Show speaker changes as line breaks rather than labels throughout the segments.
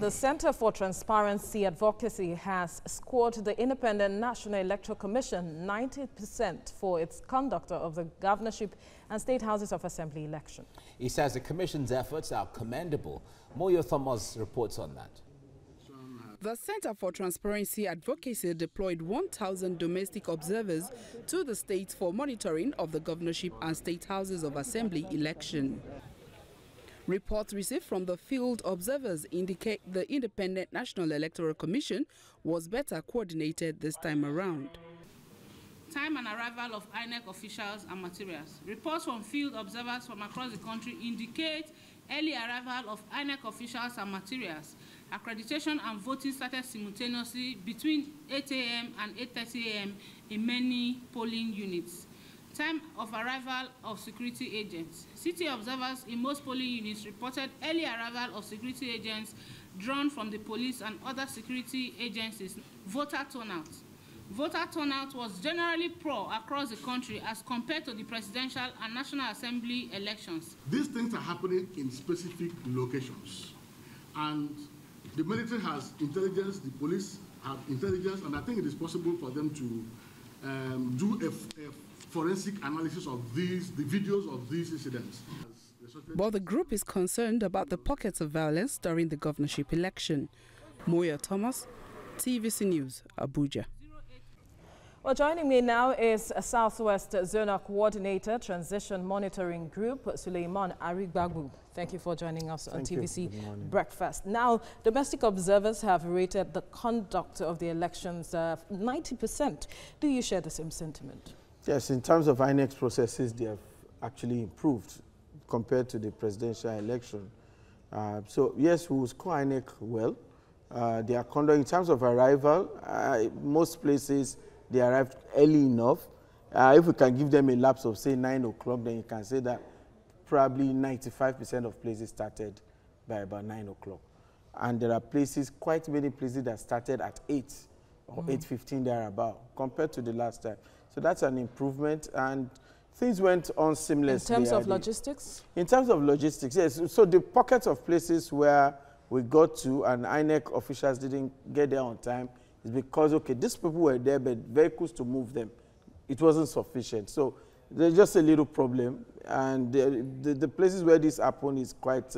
The Center for Transparency Advocacy has scored the Independent National Electoral Commission 90% for its conduct of the governorship and state houses of assembly election.
He says the commission's efforts are commendable. Moyo Thomas reports on that.
The Center for Transparency Advocacy deployed 1,000 domestic observers to the states for monitoring of the governorship and state houses of assembly election. Reports received from the field observers indicate the Independent National Electoral Commission was better coordinated this time around.
Time and arrival of INEC officials and materials. Reports from field observers from across the country indicate early arrival of INEC officials and materials. Accreditation and voting started simultaneously between 8 a.m. and 8:30 a.m. in many polling units. Time of arrival of security agents. City observers in most polling units reported early arrival of security agents drawn from the police and other security agencies. Voter turnout. Voter turnout was generally poor across the country as compared to the presidential and National Assembly elections.
These things are happening in specific locations. And the military has intelligence, the police have intelligence, and I think it is possible for them to do a forensic analysis of the videos of these incidents.
But the group is concerned about the pockets of violence during the governorship election. Moyo Thomas, TVC News, Abuja.
Well, joining me now is a Southwest Zonal Coordinator, Transition Monitoring Group, Suleiman Arigbagu. Thank you for joining us on TVC Breakfast. Now, domestic observers have rated the conduct of the elections 90%. Do you share the same sentiment?
Yes, in terms of INEC processes, they have actually improved compared to the presidential election. So, yes, we will score INEC well. Their conduct, in terms of arrival, most places, they arrived early enough. If we can give them a lapse of, say, 9 o'clock, then you can say that probably 95% of places started by about 9 o'clock. And there are places, quite many places that started at 8 or 8:15 thereabout compared to the last time. So that's an improvement, and things went on seamlessly.
In terms of logistics? In
terms of logistics, yes. So the pockets of places where we got to and INEC officials didn't get there on time is because, okay, these people were there, but vehicles to move them, it wasn't sufficient. So there's just a little problem. And the places where this happened is quite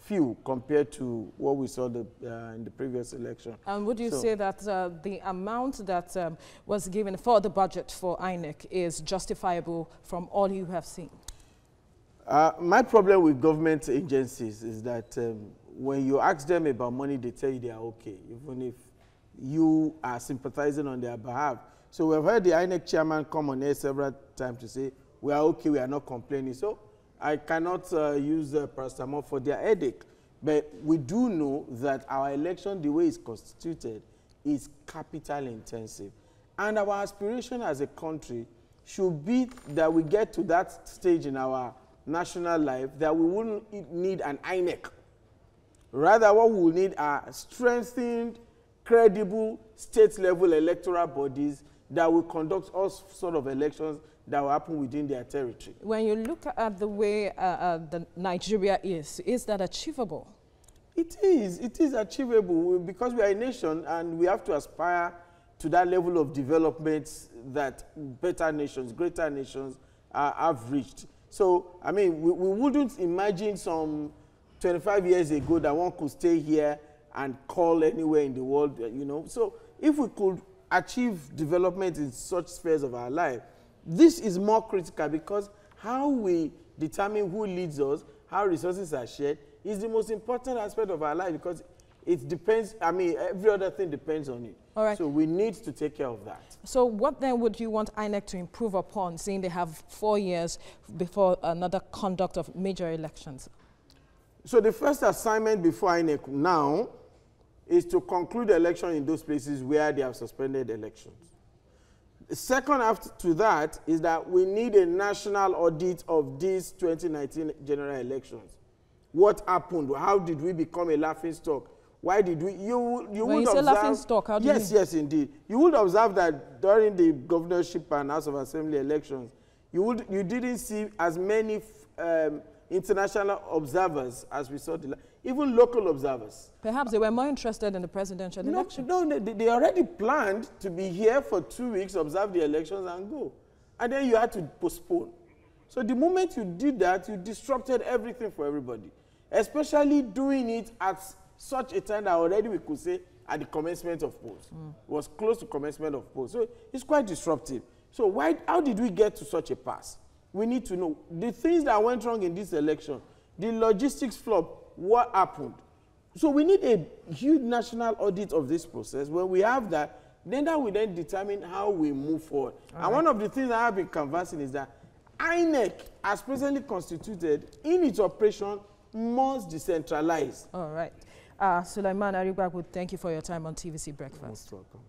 few compared to what we saw in the previous election.
And would you say that the amount that was given for the budget for INEC is justifiable from all you have seen?
My problem with government agencies is that when you ask them about money, they tell you they are okay, even if you are sympathizing on their behalf. So we've heard the INEC chairman come on air several times to say, we are okay, we are not complaining. So I cannot use paracetamol for their headache. But we do know that our election, the way it's constituted, is capital intensive. And our aspiration as a country should be that we get to that stage in our national life that we wouldn't need an INEC. Rather, what we will need are strengthened, credible state-level electoral bodies that will conduct all sort of elections that will happen within their territory.
When you look at the way Nigeria is that achievable?
It is achievable because we are a nation and we have to aspire to that level of development that better nations, greater nations have reached. So, I mean, we wouldn't imagine some 25 years ago that one could stay here and call anywhere in the world, you know. So if we could achieve development in such spheres of our life, this is more critical because how we determine who leads us, how resources are shared, is the most important aspect of our life because it depends, I mean, every other thing depends on it.
All right.
So we need to take care of that.
So what then would you want INEC to improve upon, seeing they have 4 years before another conduct of major elections?
So the first assignment before INEC now is to conclude the election in those places where they have suspended elections. The second after to that is that we need a national audit of these 2019 general elections. What happened? How did we become a laughingstock? Why did we? You
when
would
you say
observe,
laughingstock, how do you mean?
Yes, indeed. You would observe that during the governorship and House of Assembly elections, you didn't see as many international observers as we saw. even local observers.
Perhaps they were more interested in the presidential election.
No, they already planned to be here for 2 weeks, observe the elections and go. And then you had to postpone. So the moment you did that, you disrupted everything for everybody, especially doing it at such a time that already we could say at the commencement of polls. It was close to commencement of polls. So it's quite disruptive. So how did we get to such a pass? We need to know the things that went wrong in this election, the logistics flop, what happened. So we need a huge national audit of this process. When we have that, then that will then determine how we move forward. And one of the things I have been canvassing is that INEC, as presently constituted, in its operation, must decentralize.
All right. Sulaiman Arigbagbu, thank you for your time on TVC Breakfast.
Most welcome.